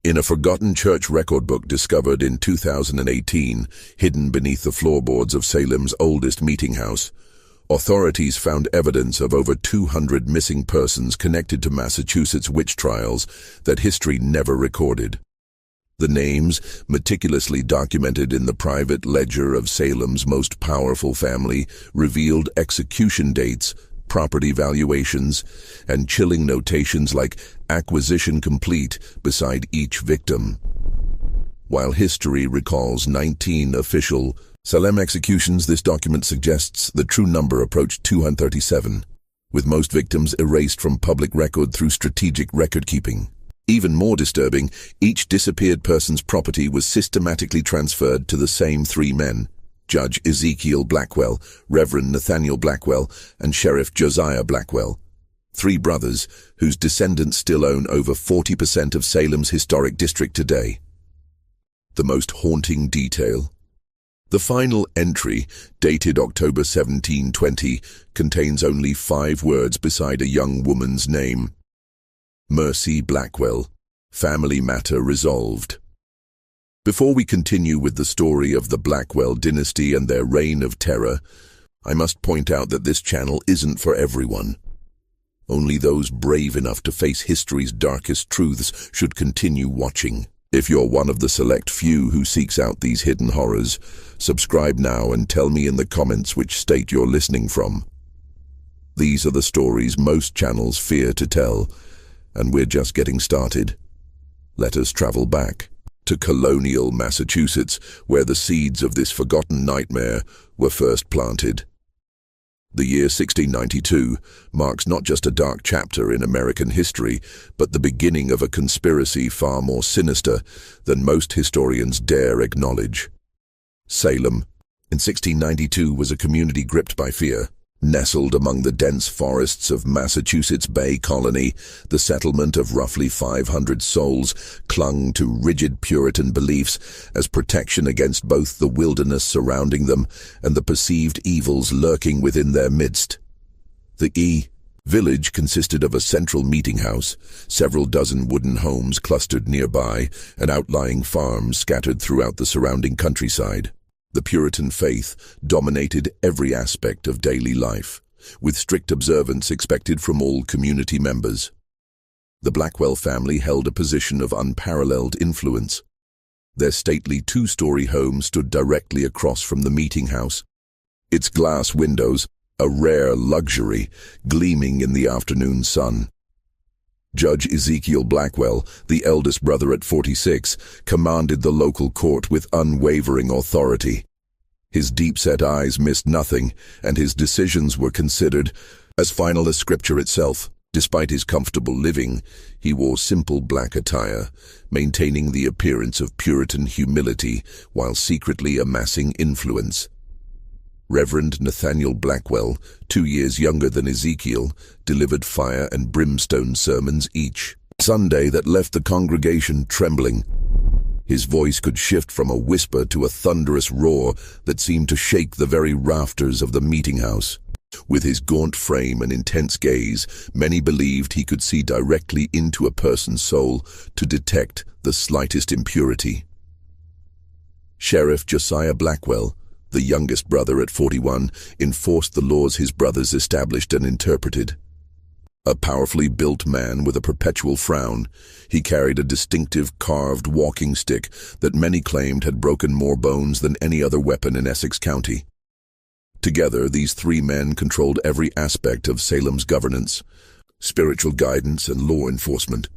In a forgotten church record book discovered in 2018, hidden beneath the floorboards of Salem's oldest meeting house, authorities found evidence of over 200 missing persons connected to Massachusetts witch trials that history never recorded. The names, meticulously documented in the private ledger of Salem's most powerful family, revealed execution dates, property valuations, and chilling notations like acquisition complete beside each victim. While history recalls 19 official Salem executions, this document suggests the true number approached 237, with most victims erased from public record through strategic record-keeping. Even more disturbing, each disappeared person's property was systematically transferred to the same three men: Judge Ezekiel Blackwell, Reverend Nathaniel Blackwell, and Sheriff Josiah Blackwell, three brothers whose descendants still own over 40% of Salem's historic district today. The most haunting detail: the final entry, dated October 1720, contains only 5 words beside a young woman's name. Mercy Blackwell, family matter resolved. Before we continue with the story of the Blackwell dynasty and their reign of terror, I must point out that this channel isn't for everyone. Only those brave enough to face history's darkest truths should continue watching. If you're one of the select few who seeks out these hidden horrors, subscribe now and tell me in the comments which state you're listening from. These are the stories most channels fear to tell, and we're just getting started. Let us travel back to Colonial, Massachusetts, where the seeds of this forgotten nightmare were first planted. The year 1692 marks not just a dark chapter in American history, but the beginning of a conspiracy far more sinister than most historians dare acknowledge. Salem, in 1692, was a community gripped by fear. Nestled among the dense forests of Massachusetts Bay Colony, the settlement of roughly 500 souls clung to rigid Puritan beliefs as protection against both the wilderness surrounding them and the perceived evils lurking within their midst. The village consisted of a central meeting house, several dozen wooden homes clustered nearby, and outlying farms scattered throughout the surrounding countryside. The Puritan faith dominated every aspect of daily life, with strict observance expected from all community members. The Blackwell family held a position of unparalleled influence. Their stately 2-story home stood directly across from the meeting house, its glass windows, a rare luxury, gleaming in the afternoon sun. Judge Ezekiel Blackwell, the eldest brother at 46, commanded the local court with unwavering authority. His deep-set eyes missed nothing, and his decisions were considered as final as scripture itself. Despite his comfortable living, he wore simple black attire, maintaining the appearance of Puritan humility while secretly amassing influence. Reverend Nathaniel Blackwell, 2 years younger than Ezekiel, delivered fire and brimstone sermons each Sunday that left the congregation trembling. His voice could shift from a whisper to a thunderous roar that seemed to shake the very rafters of the meeting house. With his gaunt frame and intense gaze, many believed he could see directly into a person's soul to detect the slightest impurity. Sheriff Josiah Blackwell, the youngest brother at 41, enforced the laws his brothers established and interpreted. A powerfully built man with a perpetual frown, he carried a distinctive carved walking stick that many claimed had broken more bones than any other weapon in Essex County. Together, these 3 men controlled every aspect of Salem's governance, spiritual guidance, and law enforcement.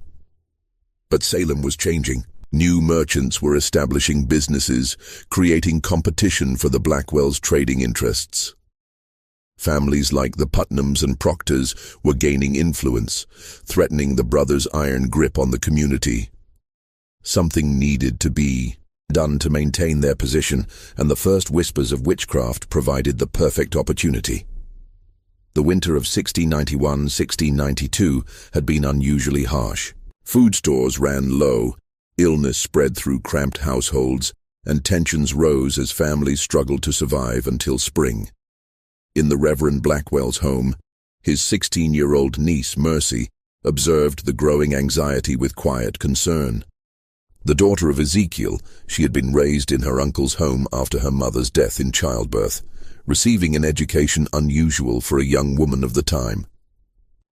But Salem was changing. New merchants were establishing businesses, creating competition for the Blackwells' trading interests. Families like the Putnams and Proctors were gaining influence, threatening the brothers' iron grip on the community. Something needed to be done to maintain their position, and the first whispers of witchcraft provided the perfect opportunity. The winter of 1691-1692 had been unusually harsh. Food stores ran low, illness spread through cramped households, and tensions rose as families struggled to survive until spring. In the Reverend Blackwell's home, his 16-year-old niece, Mercy, observed the growing anxiety with quiet concern. The daughter of Ezekiel, she had been raised in her uncle's home after her mother's death in childbirth, receiving an education unusual for a young woman of the time.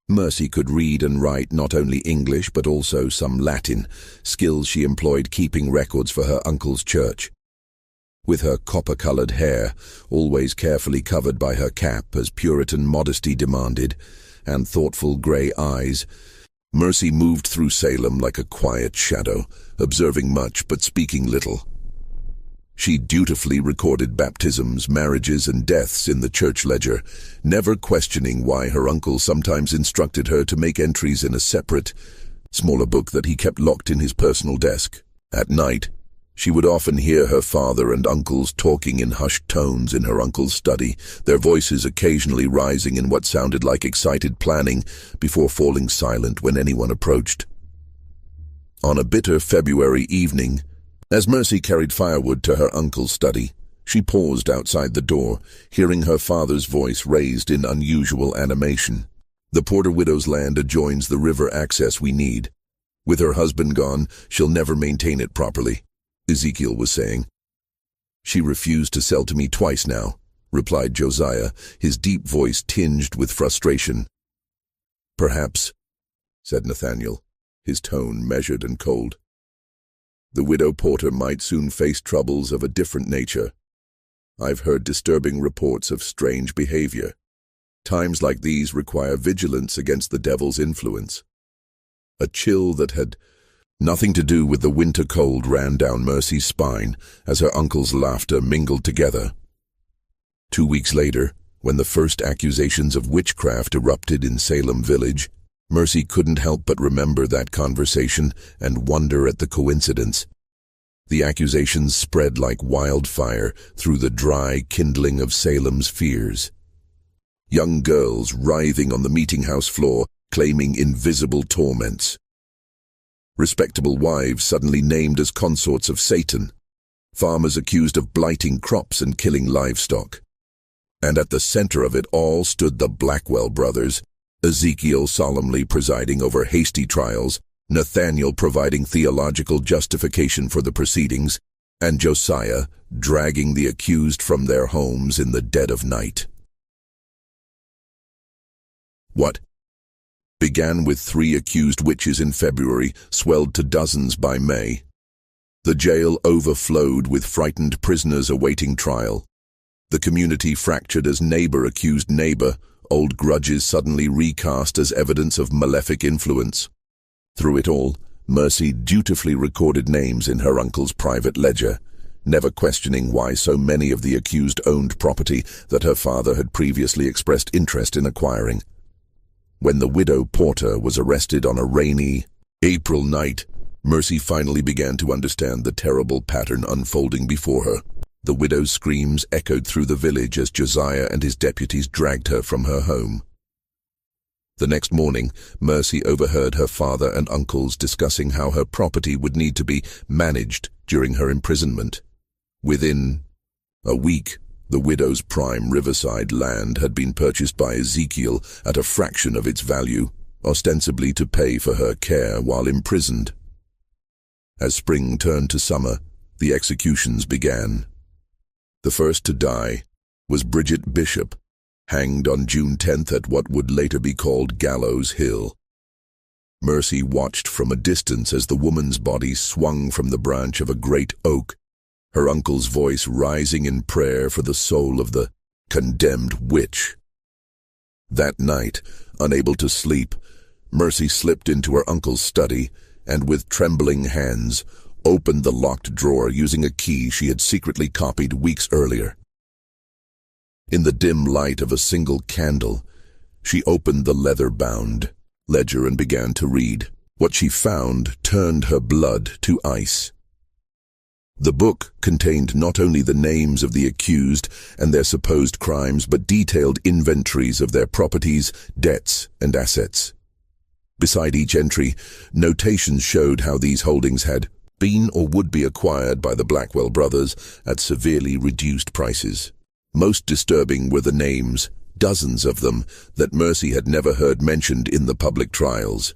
Mercy could read and write not only English but also some Latin, skills she employed keeping records for her uncle's church. With her copper-colored hair, always carefully covered by her cap as Puritan modesty demanded, and thoughtful grey eyes, Mercy moved through Salem like a quiet shadow, observing much but speaking little. She dutifully recorded baptisms, marriages, and deaths in the church ledger, never questioning why her uncle sometimes instructed her to make entries in a separate, smaller book that he kept locked in his personal desk. At night, she would often hear her father and uncles talking in hushed tones in her uncle's study, their voices occasionally rising in what sounded like excited planning before falling silent when anyone approached. On a bitter February evening, as Mercy carried firewood to her uncle's study, she paused outside the door, hearing her father's voice raised in unusual animation. "The Porter widow's land adjoins the river access we need. With her husband gone, she'll never maintain it properly," Ezekiel was saying. "She refused to sell to me twice now," replied Josiah, his deep voice tinged with frustration. "Perhaps," said Nathaniel, his tone measured and cold. "The widow Porter might soon face troubles of a different nature. I've heard disturbing reports of strange behavior. Times like these require vigilance against the devil's influence." A chill that had nothing to do with the winter cold ran down Mercy's spine as her uncle's laughter mingled together. 2 weeks later, when the first accusations of witchcraft erupted in Salem village, Mercy couldn't help but remember that conversation and wonder at the coincidence. The accusations spread like wildfire through the dry kindling of Salem's fears. Young girls writhing on the meeting-house floor, claiming invisible torments. Respectable wives suddenly named as consorts of Satan. Farmers accused of blighting crops and killing livestock. And at the center of it all stood the Blackwell brothers, Ezekiel solemnly presiding over hasty trials, Nathaniel providing theological justification for the proceedings, and Josiah dragging the accused from their homes in the dead of night. What began with 3 accused witches in February swelled to dozens by May. The jail overflowed with frightened prisoners awaiting trial. The community fractured as neighbor accused neighbor, old grudges suddenly recast as evidence of malefic influence. Through it all, Mercy dutifully recorded names in her uncle's private ledger, never questioning why so many of the accused owned property that her father had previously expressed interest in acquiring. When the widow Porter was arrested on a rainy April night, Mercy finally began to understand the terrible pattern unfolding before her. The widow's screams echoed through the village as Josiah and his deputies dragged her from her home. The next morning, Mercy overheard her father and uncles discussing how her property would need to be managed during her imprisonment. Within a week, the widow's prime riverside land had been purchased by Ezekiel at a fraction of its value, ostensibly to pay for her care while imprisoned. As spring turned to summer, the executions began. The first to die was Bridget Bishop, hanged on June 10th at what would later be called Gallows Hill. Mercy watched from a distance as the woman's body swung from the branch of a great oak, her uncle's voice rising in prayer for the soul of the condemned witch. That night, unable to sleep, Mercy slipped into her uncle's study and, with trembling hands, opened the locked drawer using a key she had secretly copied weeks earlier. In the dim light of a single candle, she opened the leather-bound ledger and began to read. What she found turned her blood to ice. The book contained not only the names of the accused and their supposed crimes, but detailed inventories of their properties, debts, and assets. Beside each entry, notations showed how these holdings had been or would be acquired by the Blackwell brothers at severely reduced prices. Most disturbing were the names, dozens of them, that Mercy had never heard mentioned in the public trials.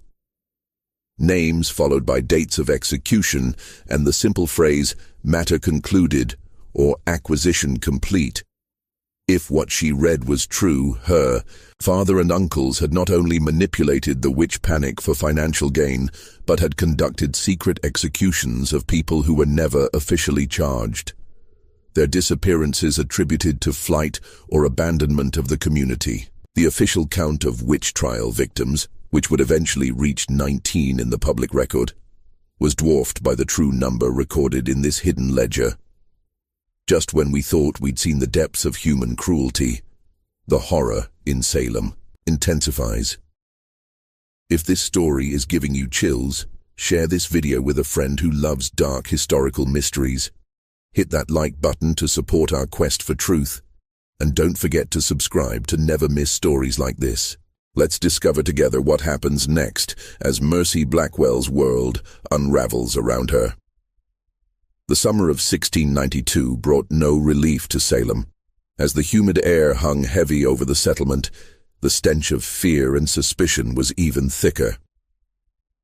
names followed by dates of execution, and the simple phrase, "matter concluded," or "acquisition complete." If what she read was true, her father and uncles had not only manipulated the witch panic for financial gain, but had conducted secret executions of people who were never officially charged. Their disappearances attributed to flight or abandonment of the community. The official count of witch trial victims, which would eventually reach 19 in the public record, was dwarfed by the true number recorded in this hidden ledger. Just when we thought we'd seen the depths of human cruelty, the horror in Salem intensifies. If this story is giving you chills, share this video with a friend who loves dark historical mysteries. Hit that like button to support our quest for truth, and don't forget to subscribe to never miss stories like this. Let's discover together what happens next as Mercy Blackwell's world unravels around her. The summer of 1692 brought no relief to Salem. As the humid air hung heavy over the settlement, the stench of fear and suspicion was even thicker.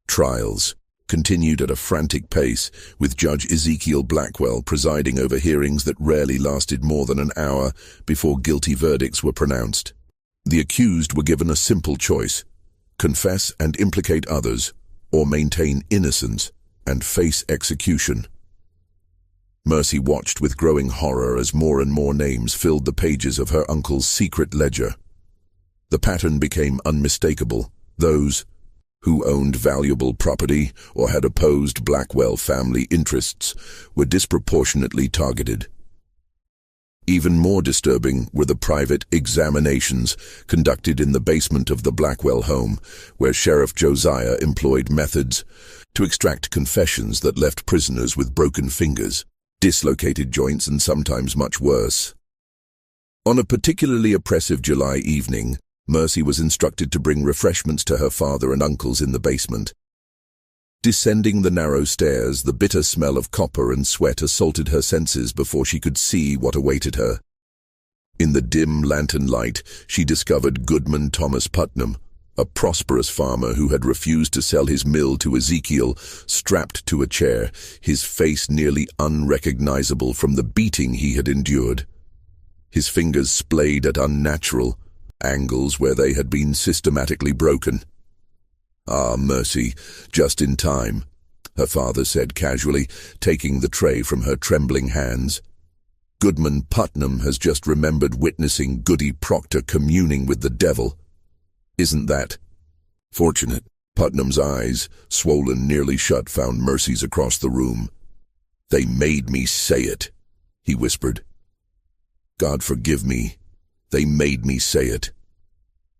Trials continued at a frantic pace, with Judge Ezekiel Blackwell presiding over hearings that rarely lasted more than an hour before guilty verdicts were pronounced. The accused were given a simple choice: confess and implicate others, or maintain innocence and face execution. Mercy watched with growing horror as more and more names filled the pages of her uncle's secret ledger. The pattern became unmistakable. Those who owned valuable property or had opposed Blackwell family interests were disproportionately targeted. Even more disturbing were the private examinations conducted in the basement of the Blackwell home, where Sheriff Josiah employed methods to extract confessions that left prisoners with broken fingers, dislocated joints, and sometimes much worse. On a particularly oppressive July evening, Mercy was instructed to bring refreshments to her father and uncles in the basement. Descending the narrow stairs, the bitter smell of copper and sweat assaulted her senses before she could see what awaited her. In the dim lantern light, she discovered Goodman Thomas Putnam, a prosperous farmer who had refused to sell his mill to Ezekiel, strapped to a chair, his face nearly unrecognizable from the beating he had endured. His fingers splayed at unnatural angles where they had been systematically broken. "Ah, Mercy, just in time," her father said casually, taking the tray from her trembling hands. "Goodman Putnam has just remembered witnessing Goody Proctor communing with the devil. Isn't that fortunate?" Putnam's eyes, swollen nearly shut, found Mercy's across the room. "They made me say it," he whispered. "God forgive me. They made me say it."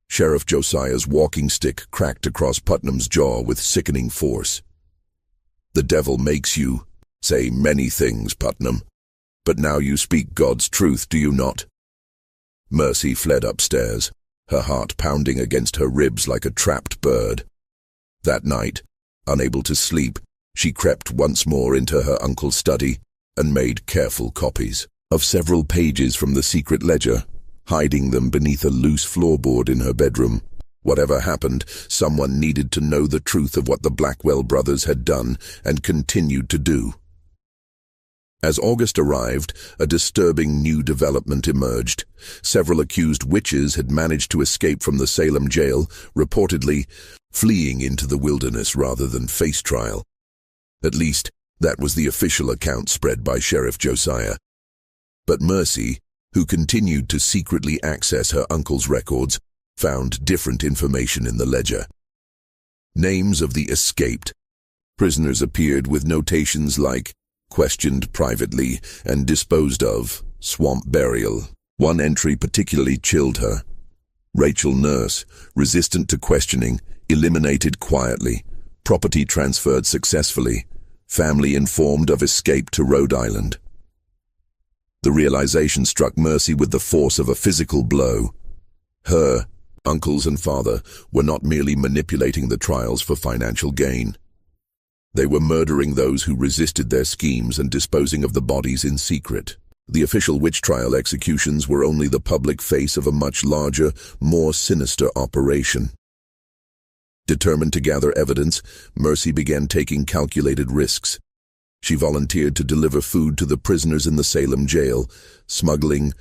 Sheriff Josiah's walking stick cracked across Putnam's jaw with sickening force. "The devil makes you say many things, Putnam, but now you speak God's truth, do you not?" Mercy fled upstairs, her heart pounding against her ribs like a trapped bird. That night, unable to sleep, she crept once more into her uncle's study and made careful copies of several pages from the secret ledger, hiding them beneath a loose floorboard in her bedroom. Whatever happened, someone needed to know the truth of what the Blackwell brothers had done and continued to do. As August arrived, a disturbing new development emerged. Several accused witches had managed to escape from the Salem jail, reportedly fleeing into the wilderness rather than face trial. At least, that was the official account spread by Sheriff Josiah. But Mercy, who continued to secretly access her uncle's records, found different information in the ledger. Names of the escaped prisoners appeared with notations like "questioned privately" and "disposed of, swamp burial." One entry particularly chilled her. "Rachel Nurse, resistant to questioning, eliminated quietly. Property transferred successfully. Family informed of escape to Rhode Island." The realization struck Mercy with the force of a physical blow. Her uncles and father were not merely manipulating the trials for financial gain. They were murdering those who resisted their schemes and disposing of the bodies in secret. The official witch trial executions were only the public face of a much larger, more sinister operation. Determined to gather evidence, Mercy began taking calculated risks. She volunteered to deliver food to the prisoners in the Salem jail, smuggling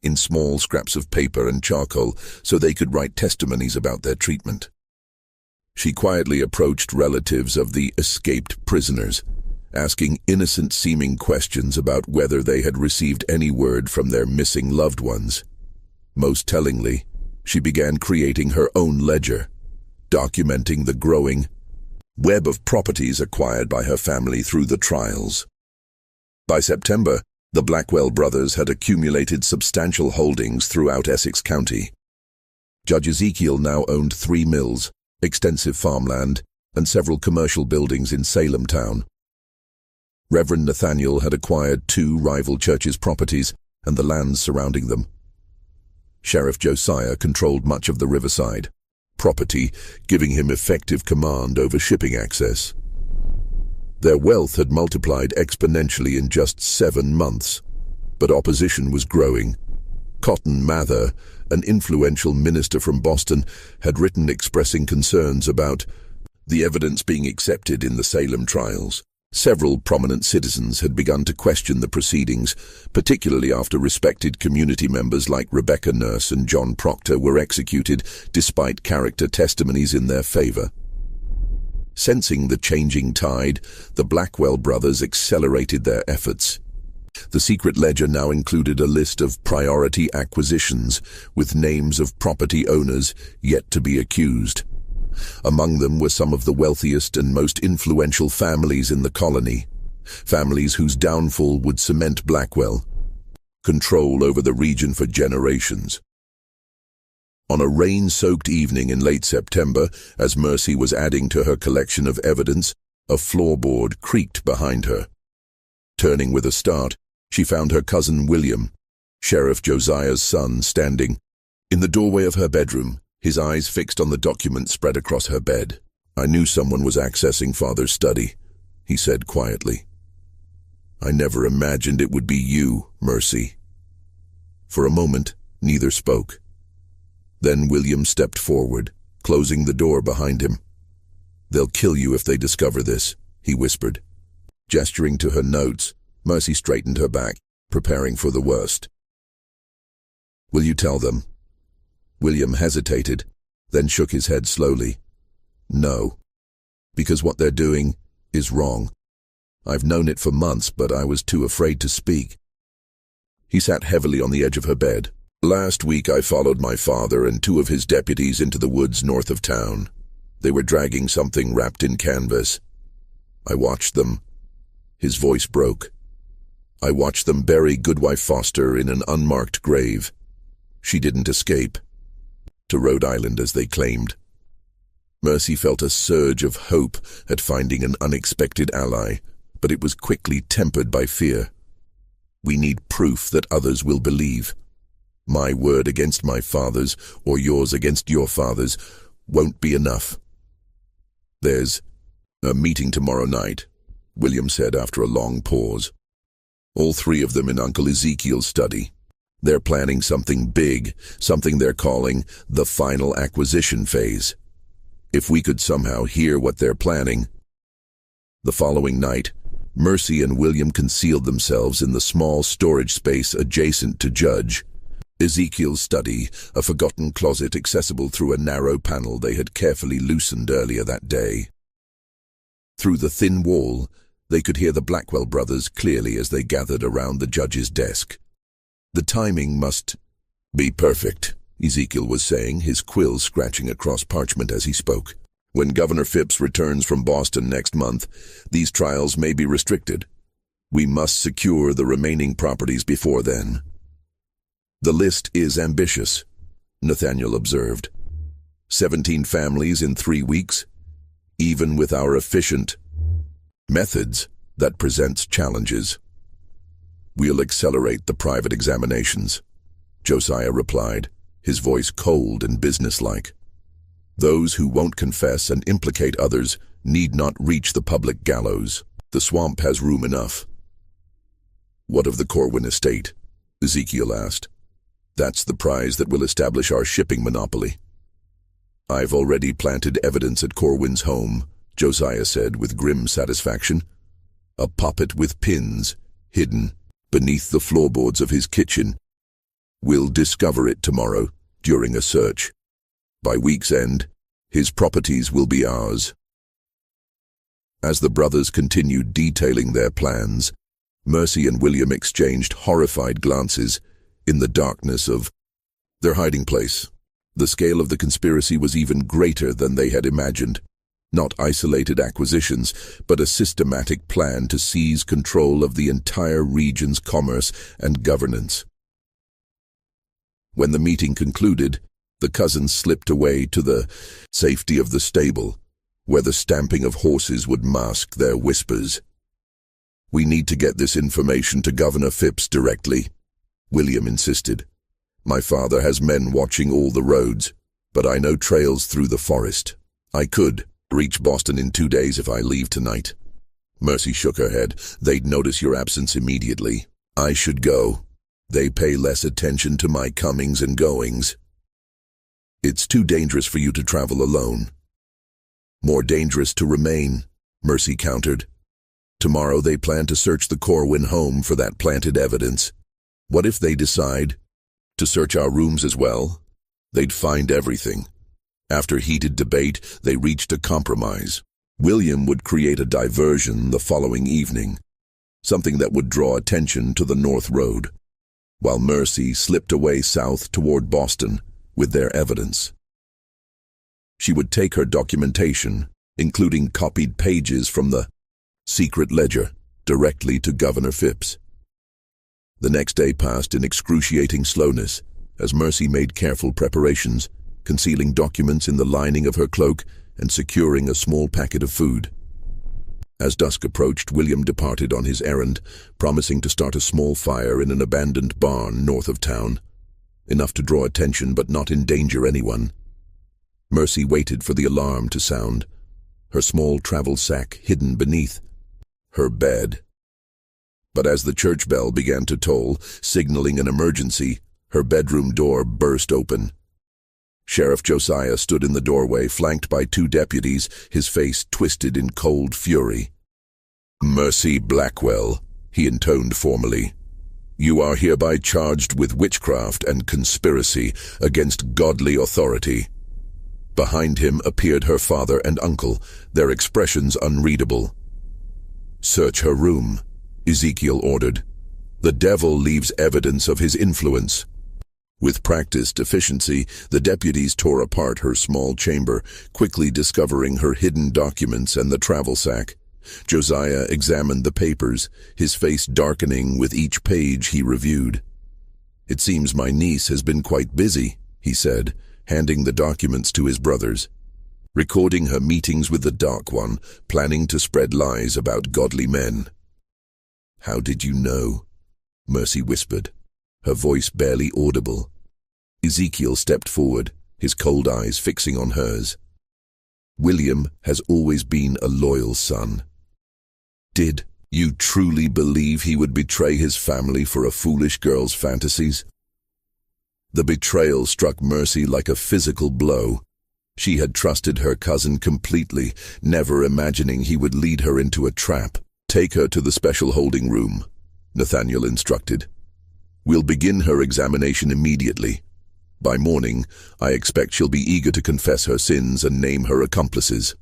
in small scraps of paper and charcoal so they could write testimonies about their treatment. She quietly approached relatives of the escaped prisoners, asking innocent-seeming questions about whether they had received any word from their missing loved ones. Most tellingly, she began creating her own ledger, documenting the growing web of properties acquired by her family through the trials. By September, the Blackwell brothers had accumulated substantial holdings throughout Essex County. Judge Ezekiel now owned 3 mills, extensive farmland, and several commercial buildings in Salem town. Reverend Nathaniel had acquired 2 rival churches' properties and the lands surrounding them. Sheriff Josiah controlled much of the riverside property, giving him effective command over shipping access. Their wealth had multiplied exponentially in just 7 months, but opposition was growing. Cotton Mather, an influential minister from Boston, had written expressing concerns about the evidence being accepted in the Salem trials. Several prominent citizens had begun to question the proceedings, particularly after respected community members like Rebecca Nurse and John Proctor were executed despite character testimonies in their favor. Sensing the changing tide, the Blackwell brothers accelerated their efforts. The secret ledger now included a list of priority acquisitions with names of property owners yet to be accused. Among them were some of the wealthiest and most influential families in the colony, families whose downfall would cement Blackwell control over the region for generations. On a rain-soaked evening in late September, as Mercy was adding to her collection of evidence, a floorboard creaked behind her. Turning with a start, she found her cousin William, Sheriff Josiah's son, standing in the doorway of her bedroom, his eyes fixed on the document spread across her bed. "I knew someone was accessing Father's study," he said quietly. "I never imagined it would be you, Mercy." For a moment, neither spoke. Then William stepped forward, closing the door behind him. "They'll kill you if they discover this," he whispered. Gesturing to her notes, Mercy straightened her back, preparing for the worst. "Will you tell them?" William hesitated, then shook his head slowly. "No, because what they're doing is wrong. I've known it for months, but I was too afraid to speak." He sat heavily on the edge of her bed. "Last week I followed my father and 2 of his deputies into the woods north of town. They were dragging something wrapped in canvas. I watched them." His voice broke. "I watched them bury Goodwife Foster in an unmarked grave. She didn't escape to Rhode Island, as they claimed." Mercy felt a surge of hope at finding an unexpected ally, but it was quickly tempered by fear. "We need proof that others will believe. My word against my father's, or yours against your father's, won't be enough." "There's a meeting tomorrow night," William said after a long pause. "All 3 of them in Uncle Ezekiel's study. They're planning something big, something they're calling the final acquisition phase. If we could somehow hear what they're planning." The following night, Mercy and William concealed themselves in the small storage space adjacent to Judge Ezekiel's study, a forgotten closet accessible through a narrow panel they had carefully loosened earlier that day. Through the thin wall, they could hear the Blackwell brothers clearly as they gathered around the judge's desk. "The timing must be perfect," Ezekiel was saying, his quill scratching across parchment as he spoke. "When Governor Phipps returns from Boston next month, these trials may be restricted. We must secure the remaining properties before then." "The list is ambitious," Nathaniel observed. 17 families in 3 weeks. Even with our efficient methods, that presents challenges. "We'll accelerate the private examinations," Josiah replied, his voice cold and businesslike. "Those who won't confess and implicate others need not reach the public gallows. The swamp has room enough." "What of the Corwin estate?" Ezekiel asked. "That's the prize that will establish our shipping monopoly." "I've already planted evidence at Corwin's home," Josiah said with grim satisfaction. "A puppet with pins, hidden beneath the floorboards of his kitchen. We'll discover it tomorrow during a search. By week's end, his properties will be ours." As the brothers continued detailing their plans, Mercy and William exchanged horrified glances in the darkness of their hiding place. The scale of the conspiracy was even greater than they had imagined. Not isolated acquisitions, but a systematic plan to seize control of the entire region's commerce and governance. When the meeting concluded, the cousins slipped away to the safety of the stable, where the stamping of horses would mask their whispers. "We need to get this information to Governor Phipps directly," William insisted. "My father has men watching all the roads, but I know trails through the forest. I could reach Boston in 2 days if I leave tonight." Mercy shook her head. "They'd notice your absence immediately. I should go. They pay less attention to my comings and goings." "It's too dangerous for you to travel alone." "More dangerous to remain," Mercy countered. "Tomorrow they plan to search the Corwin home for that planted evidence. What if they decide to search our rooms as well? They'd find everything." After heated debate, they reached a compromise. William would create a diversion the following evening, something that would draw attention to the North Road, while Mercy slipped away south toward Boston with their evidence. She would take her documentation, including copied pages from the secret ledger, directly to Governor Phipps. The next day passed in excruciating slowness, as Mercy made careful preparations, concealing documents in the lining of her cloak and securing a small packet of food. As dusk approached, William departed on his errand, promising to start a small fire in an abandoned barn north of town, enough to draw attention but not endanger anyone. Mercy waited for the alarm to sound, her small travel sack hidden beneath her bed. But as the church bell began to toll, signaling an emergency, her bedroom door burst open. Sheriff Josiah stood in the doorway, flanked by 2 deputies, his face twisted in cold fury. "Mercy Blackwell," he intoned formally. "You are hereby charged with witchcraft and conspiracy against godly authority." Behind him appeared her father and uncle, their expressions unreadable. "Search her room," Ezekiel ordered. "The devil leaves evidence of his influence." With practiced efficiency, the deputies tore apart her small chamber, quickly discovering her hidden documents and the travel sack. Josiah examined the papers, his face darkening with each page he reviewed. "It seems my niece has been quite busy," he said, handing the documents to his brothers. "Recording her meetings with the Dark One, planning to spread lies about godly men." "How did you know?" Mercy whispered, her voice barely audible. Ezekiel stepped forward, his cold eyes fixing on hers. "William has always been a loyal son. Did you truly believe he would betray his family for a foolish girl's fantasies?" The betrayal struck Mercy like a physical blow. She had trusted her cousin completely, never imagining he would lead her into a trap. "Take her to the special holding room," Nathaniel instructed. "We'll begin her examination immediately. By morning, I expect she'll be eager to confess her sins and name her accomplices."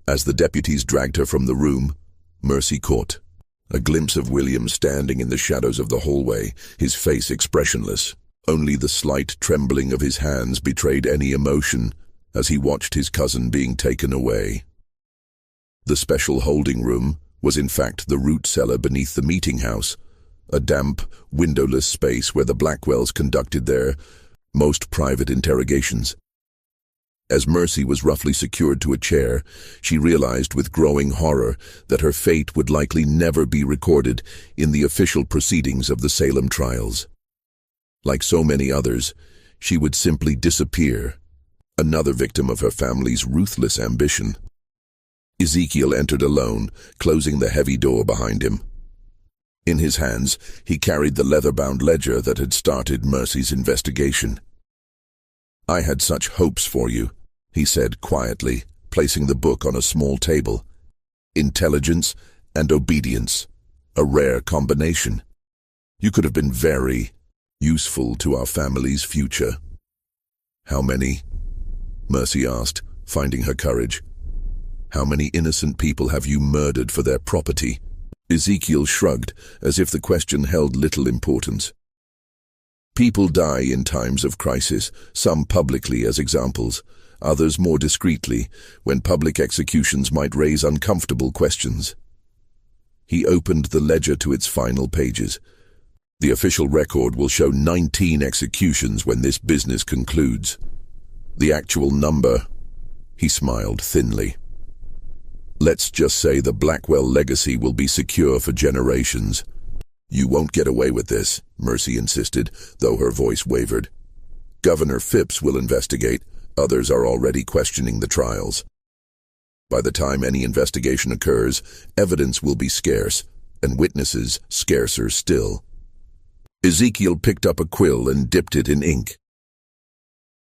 As the deputies dragged her from the room, Mercy caught a glimpse of William standing in the shadows of the hallway, his face expressionless. Only the slight trembling of his hands betrayed any emotion as he watched his cousin being taken away. The special holding room was in fact the root cellar beneath the meeting house, a damp, windowless space where the Blackwells conducted their most private interrogations. As Mercy was roughly secured to a chair, she realized with growing horror that her fate would likely never be recorded in the official proceedings of the Salem trials. Like so many others, she would simply disappear, another victim of her family's ruthless ambition. Ezekiel entered alone, closing the heavy door behind him. In his hands, he carried the leather-bound ledger that had started Mercy's investigation. "I had such hopes for you," he said quietly, placing the book on a small table. "Intelligence and obedience, a rare combination. You could have been very useful to our family's future." "How many?" Mercy asked, finding her courage. "How many innocent people have you murdered for their property?" Ezekiel shrugged, as if the question held little importance. "People die in times of crisis, some publicly as examples, others more discreetly, when public executions might raise uncomfortable questions." He opened the ledger to its final pages. "The official record will show 19 executions when this business concludes. The actual number," he smiled thinly. "Let's just say the Blackwell legacy will be secure for generations." "You won't get away with this," Mercy insisted, though her voice wavered. "Governor Phipps will investigate. Others are already questioning the trials. By the time any investigation occurs, evidence will be scarce, and witnesses scarcer still." Ezekiel picked up a quill and dipped it in ink.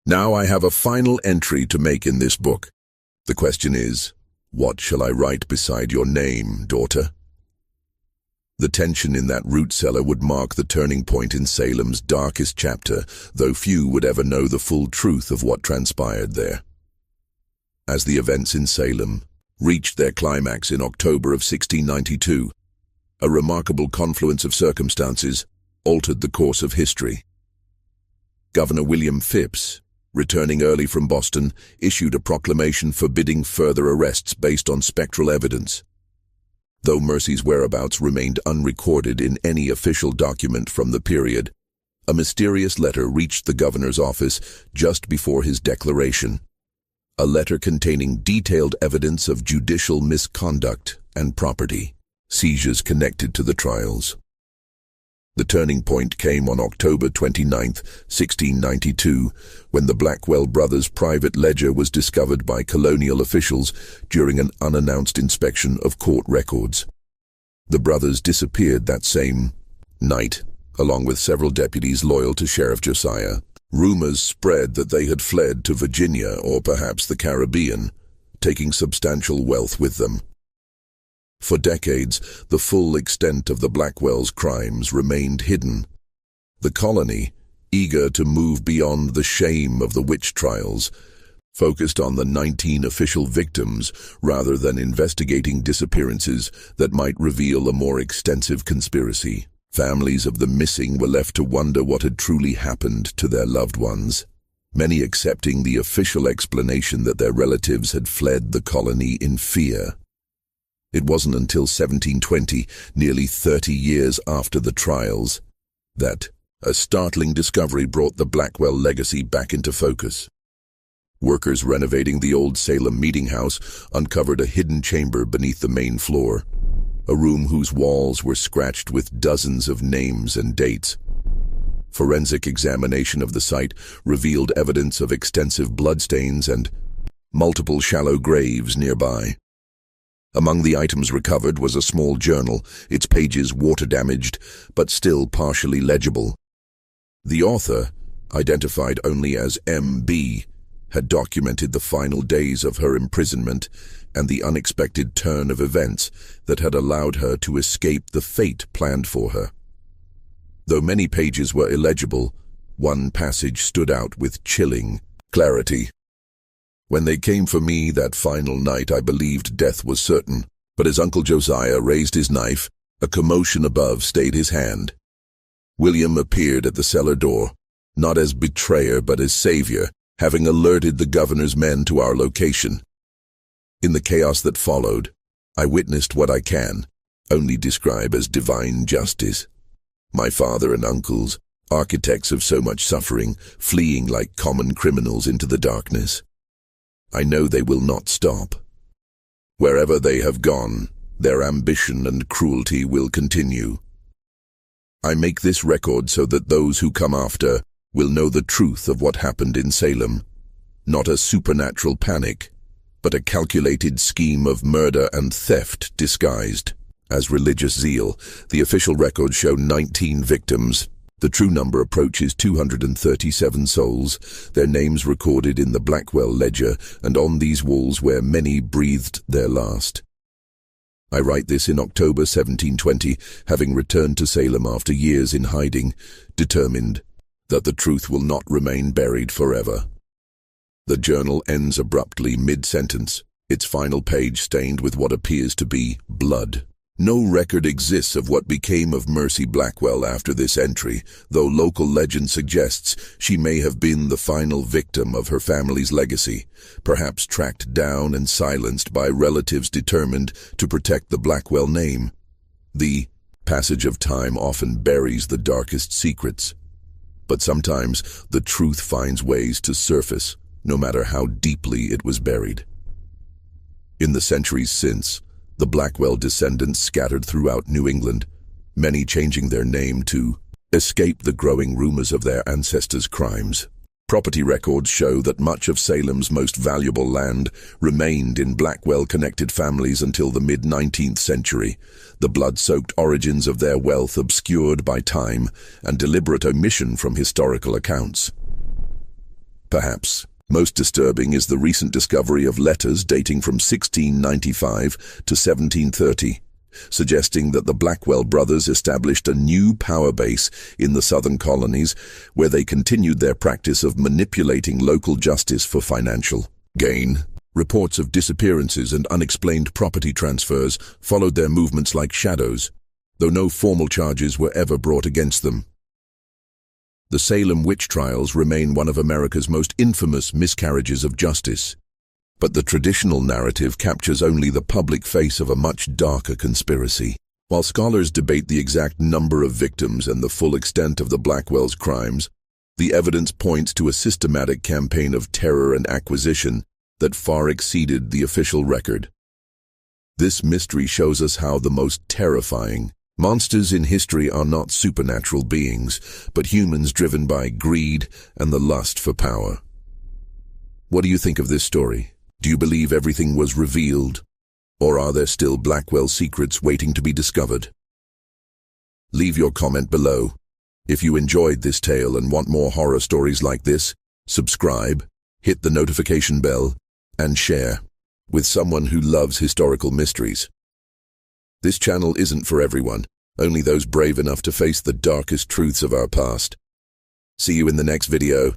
"Now I have a final entry to make in this book. The question is, what shall I write beside your name, daughter?" The tension in that root cellar would mark the turning point in Salem's darkest chapter, though few would ever know the full truth of what transpired there. As the events in Salem reached their climax in October of 1692, a remarkable confluence of circumstances altered the course of history. Governor William Phipps, returning early from Boston, issued a proclamation forbidding further arrests based on spectral evidence. Though Mercy's whereabouts remained unrecorded in any official document from the period, a mysterious letter reached the governor's office just before his declaration. A letter containing detailed evidence of judicial misconduct and property seizures connected to the trials. The turning point came on October 29, 1692, when the Blackwell brothers' private ledger was discovered by Colonial officials during an unannounced inspection of court records. The brothers disappeared that same night, along with several deputies loyal to Sheriff Josiah. Rumors spread that they had fled to Virginia or perhaps the Caribbean, taking substantial wealth with them. For decades, the full extent of the Blackwell's crimes remained hidden. The colony, eager to move beyond the shame of the witch trials, focused on the 19 official victims rather than investigating disappearances that might reveal a more extensive conspiracy. Families of the missing were left to wonder what had truly happened to their loved ones, many accepting the official explanation that their relatives had fled the colony in fear. It wasn't until 1720, nearly 30 years after the trials, that a startling discovery brought the Blackwell legacy back into focus. Workers renovating the old Salem meeting house uncovered a hidden chamber beneath the main floor, a room whose walls were scratched with dozens of names and dates. Forensic examination of the site revealed evidence of extensive bloodstains and multiple shallow graves nearby. Among the items recovered was a small journal, its pages water-damaged, but still partially legible. The author, identified only as M.B., had documented the final days of her imprisonment and the unexpected turn of events that had allowed her to escape the fate planned for her. Though many pages were illegible, one passage stood out with chilling clarity. "When they came for me that final night, I believed death was certain, but as Uncle Josiah raised his knife, a commotion above stayed his hand. William appeared at the cellar door, not as betrayer but as savior, having alerted the governor's men to our location. In the chaos that followed, I witnessed what I can only describe as divine justice. My father and uncles, architects of so much suffering, fleeing like common criminals into the darkness. I know they will not stop. Wherever they have gone, their ambition and cruelty will continue. I make this record so that those who come after will know the truth of what happened in Salem, not a supernatural panic, but a calculated scheme of murder and theft disguised as religious zeal. The official records show 19 victims, The true number approaches 237 souls, their names recorded in the Blackwell ledger and on these walls where many breathed their last. I write this in October 1720, having returned to Salem after years in hiding, determined that the truth will not remain buried forever. The journal ends abruptly mid-sentence, its final page stained with what appears to be blood. No record exists of what became of Mercy Blackwell after this entry, though local legend suggests she may have been the final victim of her family's legacy, perhaps tracked down and silenced by relatives determined to protect the Blackwell name. The passage of time often buries the darkest secrets, but sometimes the truth finds ways to surface, no matter how deeply it was buried. In the centuries since, the Blackwell descendants scattered throughout New England, many changing their name to escape the growing rumors of their ancestors' crimes. Property records show that much of Salem's most valuable land remained in Blackwell-connected families until the mid-19th century, the blood-soaked origins of their wealth obscured by time and deliberate omission from historical accounts. Perhaps most disturbing is the recent discovery of letters dating from 1695 to 1730, suggesting that the Blackwell brothers established a new power base in the southern colonies where they continued their practice of manipulating local justice for financial gain. Reports of disappearances and unexplained property transfers followed their movements like shadows, though no formal charges were ever brought against them. The Salem witch trials remain one of America's most infamous miscarriages of justice, but the traditional narrative captures only the public face of a much darker conspiracy. While scholars debate the exact number of victims and the full extent of the Blackwell's crimes, the evidence points to a systematic campaign of terror and acquisition that far exceeded the official record. This mystery shows us how the most terrifying monsters in history are not supernatural beings, but humans driven by greed and the lust for power. What do you think of this story? Do you believe everything was revealed, or are there still Blackwell secrets waiting to be discovered? Leave your comment below. If you enjoyed this tale and want more horror stories like this, subscribe, hit the notification bell, and share with someone who loves historical mysteries. This channel isn't for everyone, only those brave enough to face the darkest truths of our past. See you in the next video.